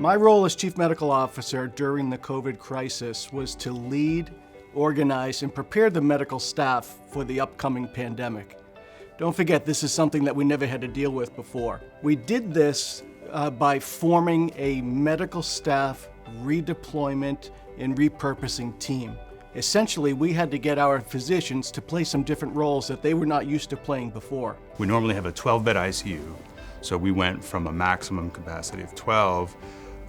My role as Chief Medical Officer during the COVID crisis was to lead, organize, and prepare the medical staff for the upcoming pandemic. Don't forget, this is something that we never had to deal with before. We did this by forming a medical staff redeployment and repurposing team. Essentially, we had to get our physicians to play some different roles that they were not used to playing before. We normally have a 12-bed ICU, so we went from a maximum capacity of 12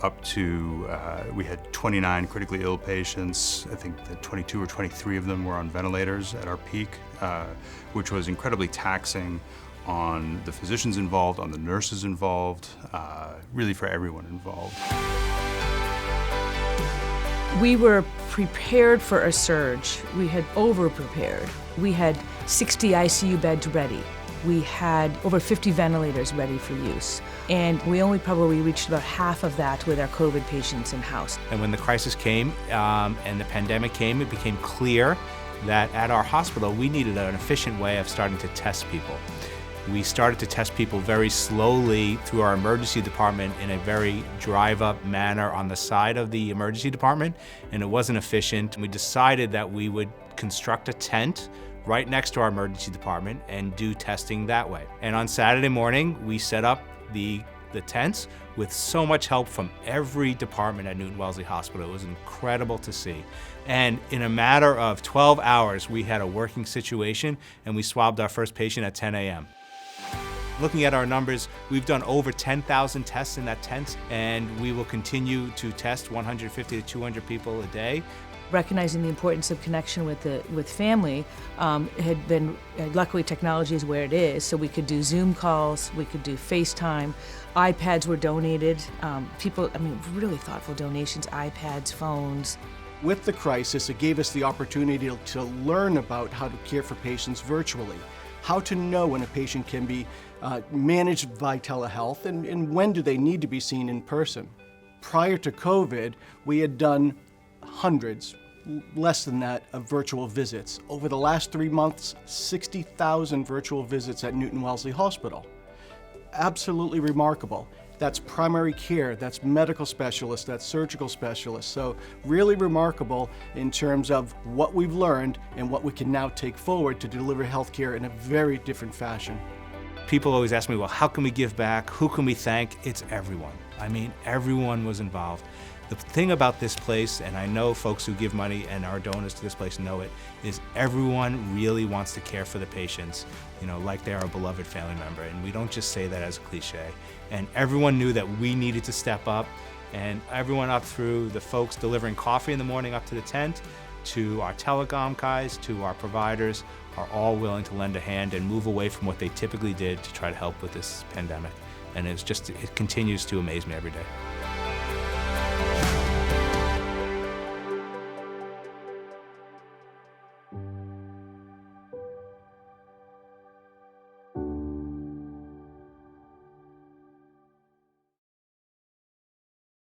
up to, we had 29 critically ill patients. I think that 22 or 23 of them were on ventilators at our peak, which was incredibly taxing on the physicians involved, on the nurses involved, really for everyone involved. We were prepared for a surge. We had over-prepared. We had 60 ICU beds ready. We had over 50 ventilators ready for use. And we only probably reached about half of that with our COVID patients in-house. And when the crisis came and the pandemic came, it became clear that at our hospital, we needed an efficient way of starting to test people. We started to test people very slowly through our emergency department in a very drive-up manner on the side of the emergency department, and it wasn't efficient. We decided that we would construct a tent right next to our emergency department and do testing that way. And on Saturday morning, we set up the tents with so much help from every department at Newton-Wellesley Hospital. It was incredible to see. And in a matter of 12 hours, we had a working situation, and we swabbed our first patient at 10 a.m. Looking at our numbers, we've done over 10,000 tests in that tent, and we will continue to test 150 to 200 people a day. Recognizing the importance of connection with family luckily technology is where it is, so we could do Zoom calls, we could do FaceTime, iPads were donated, really thoughtful donations, iPads, phones. With the crisis, it gave us the opportunity to learn about how to care for patients virtually, how to know when a patient can be managed by telehealth and when do they need to be seen in person. Prior to COVID, we had done hundreds, less than that, of virtual visits. Over the last 3 months, 60,000 virtual visits at Newton-Wellesley Hospital. Absolutely remarkable. That's primary care, that's medical specialists, that's surgical specialists. So really remarkable in terms of what we've learned and what we can now take forward to deliver healthcare in a very different fashion. People always ask me, well, how can we give back? Who can we thank? It's everyone. I mean, everyone was involved. The thing about this place, and I know folks who give money and are donors to this place know it, is everyone really wants to care for the patients, like they are a beloved family member. And we don't just say that as a cliche. And everyone knew that we needed to step up, and everyone up through the folks delivering coffee in the morning up to the tent, to our telecom guys, to our providers, are all willing to lend a hand and move away from what they typically did to try to help with this pandemic. And it continues to amaze me every day.